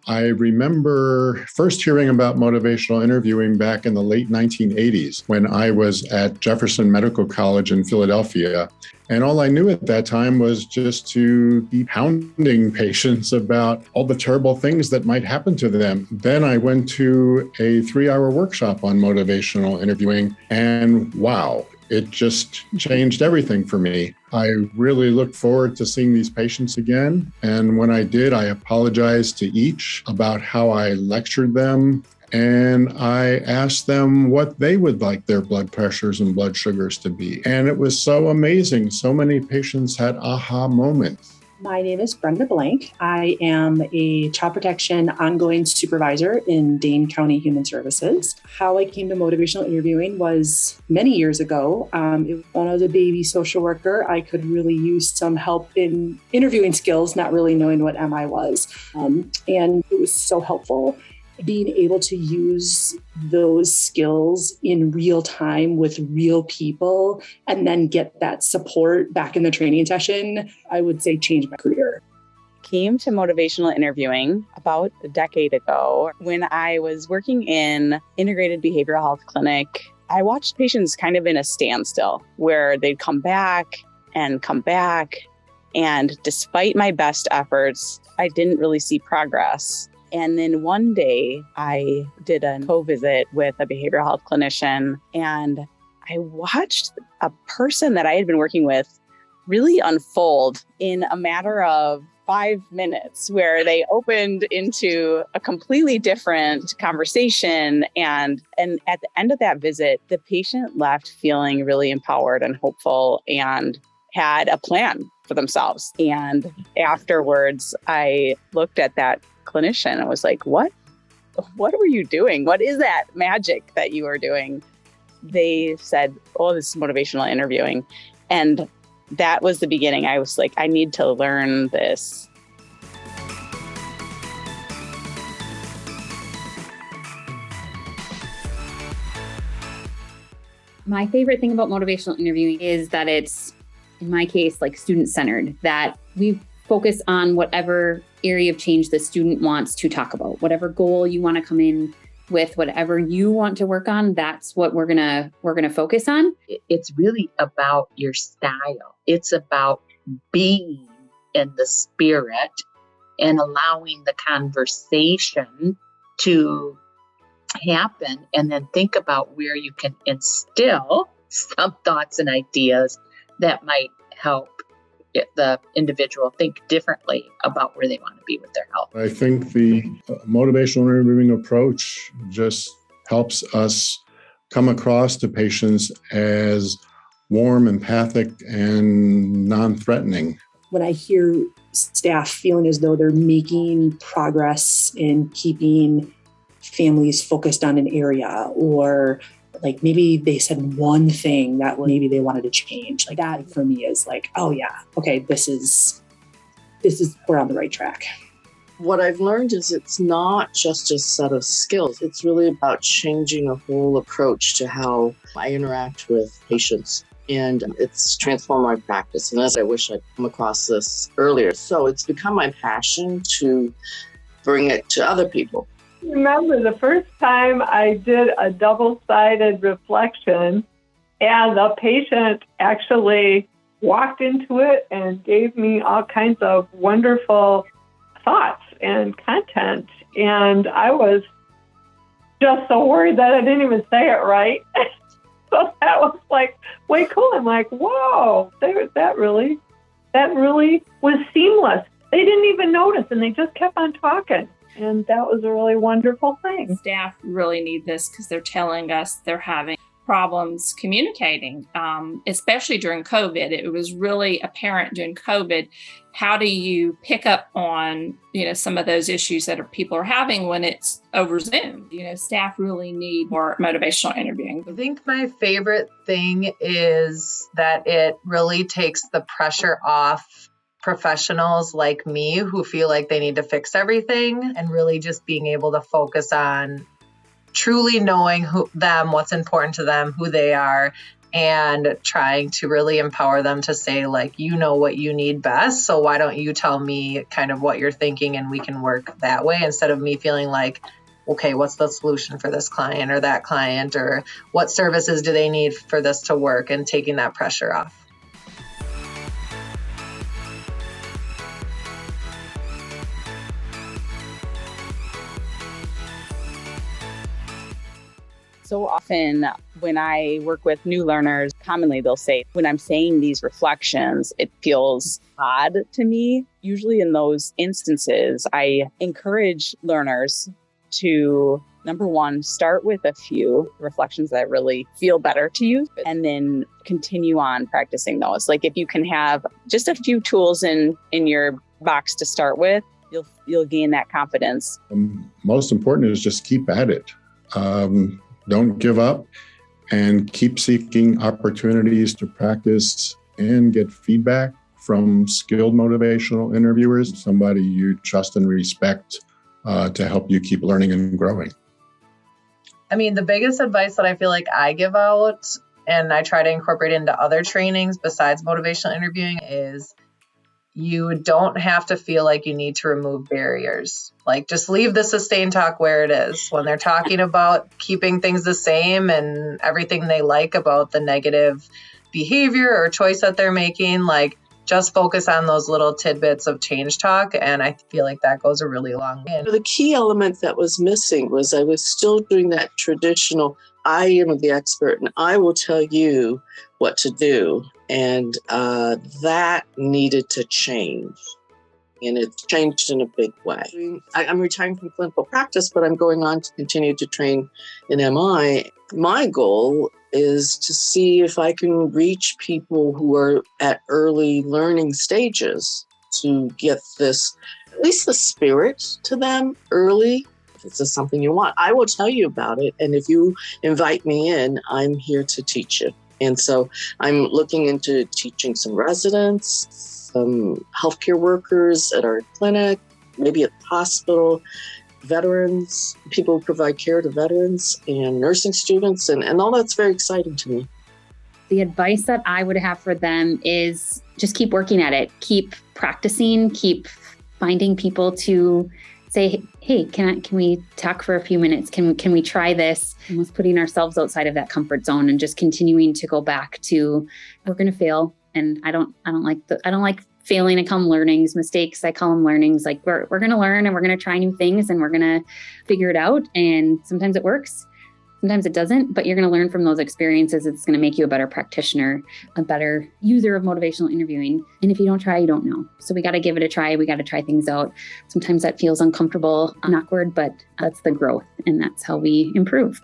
I remember first hearing about motivational interviewing back in the late 1980s when I was at Jefferson Medical College in Philadelphia. And all I knew at that time was just to be hounding patients about all the terrible things that might happen to them. Then I went to a 3-hour workshop on motivational interviewing, and wow, it just changed everything for me. I really look forward to seeing these patients again. And when I did, I apologized to each about how I lectured them. And I asked them what they would like their blood pressures and blood sugars to be. And it was so amazing. So many patients had aha moments. My name is Brenda Blank. I am a child protection ongoing supervisor in Dane County Human Services. How I came to motivational interviewing was many years ago. When I was a baby social worker, I could really use some help in interviewing skills, not really knowing what MI was. And it was so helpful being able to use those skills in real time with real people and then get that support back in the training session, I would say changed my career. Came to motivational interviewing about a decade ago when I was working in integrated behavioral health clinic. I watched patients kind of in a standstill where they'd come back. And despite my best efforts, I didn't really see progress. And then one day I did a co-visit with a behavioral health clinician, and I watched a person that I had been working with really unfold in a matter of 5 minutes, where they opened into a completely different conversation. And at the end of that visit, the patient left feeling really empowered and hopeful and had a plan for themselves. And afterwards, I looked at that clinician and was like, what were you doing? What is that magic that you are doing? They said, oh, this is motivational interviewing. And that was the beginning. I was like, I need to learn this. My favorite thing about motivational interviewing is that it's, in my case, like student-centered, that we focus on whatever area of change the student wants to talk about, whatever goal you want to come in with, whatever you want to work on. That's what we're gonna focus on. It's really about your style. It's about being in the spirit and allowing the conversation to happen, and then think about where you can instill some thoughts and ideas that might help the individual think differently about where they want to be with their health. I think the motivational interviewing approach just helps us come across to patients as warm, empathic, and non-threatening. When I hear staff feeling as though they're making progress in keeping families focused on an area, or like maybe they said one thing that maybe they wanted to change, like that for me is like, oh yeah, okay, this is we're on the right track. What I've learned is it's not just a set of skills. It's really about changing a whole approach to how I interact with patients. And it's transformed my practice. And as I wish I'd come across this earlier. So it's become my passion to bring it to other people. Remember the first time I did a double-sided reflection, and the patient actually walked into it and gave me all kinds of wonderful thoughts and content. And I was just so worried that I didn't even say it right. So that was like way cool. I'm like, whoa, that really was seamless. They didn't even notice, and they just kept on talking. And that was a really wonderful thing. Staff really need this because they're telling us they're having problems communicating, especially during COVID. It was really apparent during COVID. How do you pick up on, some of those issues that people are having when it's over Zoom? Staff really need more motivational interviewing. I think my favorite thing is that it really takes the pressure off professionals like me who feel like they need to fix everything, and really just being able to focus on truly knowing what's important to them, who they are, and trying to really empower them to say, like, you know what you need best. So why don't you tell me kind of what you're thinking and we can work that way, instead of me feeling like, okay, what's the solution for this client or that client, or what services do they need for this to work, and taking that pressure off. So often when I work with new learners, commonly they'll say, when I'm saying these reflections, it feels odd to me. Usually in those instances, I encourage learners to, number one, start with a few reflections that really feel better to you, and then continue on practicing those. Like, if you can have just a few tools in your box to start with, you'll gain that confidence. Most important is just keep at it. Don't give up, and keep seeking opportunities to practice and get feedback from skilled motivational interviewers, somebody you trust and respect, to help you keep learning and growing. I mean, the biggest advice that I feel like I give out, and I try to incorporate into other trainings besides motivational interviewing, is you don't have to feel like you need to remove barriers. Like, just leave the sustain talk where it is. When they're talking about keeping things the same and everything they like about the negative behavior or choice that they're making, like, just focus on those little tidbits of change talk. And I feel like that goes a really long way. The key element that was missing was I was still doing that traditional, I am the expert and I will tell you what to do. And that needed to change. And it's changed in a big way. I'm retiring from clinical practice, but I'm going on to continue to train in MI. My goal is to see if I can reach people who are at early learning stages to get this, at least the spirit to them early. If this is something you want, I will tell you about it. And if you invite me in, I'm here to teach you. And so I'm looking into teaching some residents, some healthcare workers at our clinic, maybe at the hospital, veterans, people who provide care to veterans, and nursing students, and all that's very exciting to me. The advice that I would have for them is just keep working at it, keep practicing, keep finding people to say, hey, can we talk for a few minutes? Can we try this? Almost putting ourselves outside of that comfort zone and just continuing to go back to, we're going to fail. And I don't like failing. I call them learnings, mistakes. I call them learnings. Like, we're going to learn and we're going to try new things and we're going to figure it out. And sometimes it works, sometimes it doesn't, but you're going to learn from those experiences. It's going to make you a better practitioner, a better user of motivational interviewing. And if you don't try, you don't know. So we got to give it a try. We got to try things out. Sometimes that feels uncomfortable and awkward, but that's the growth and that's how we improve.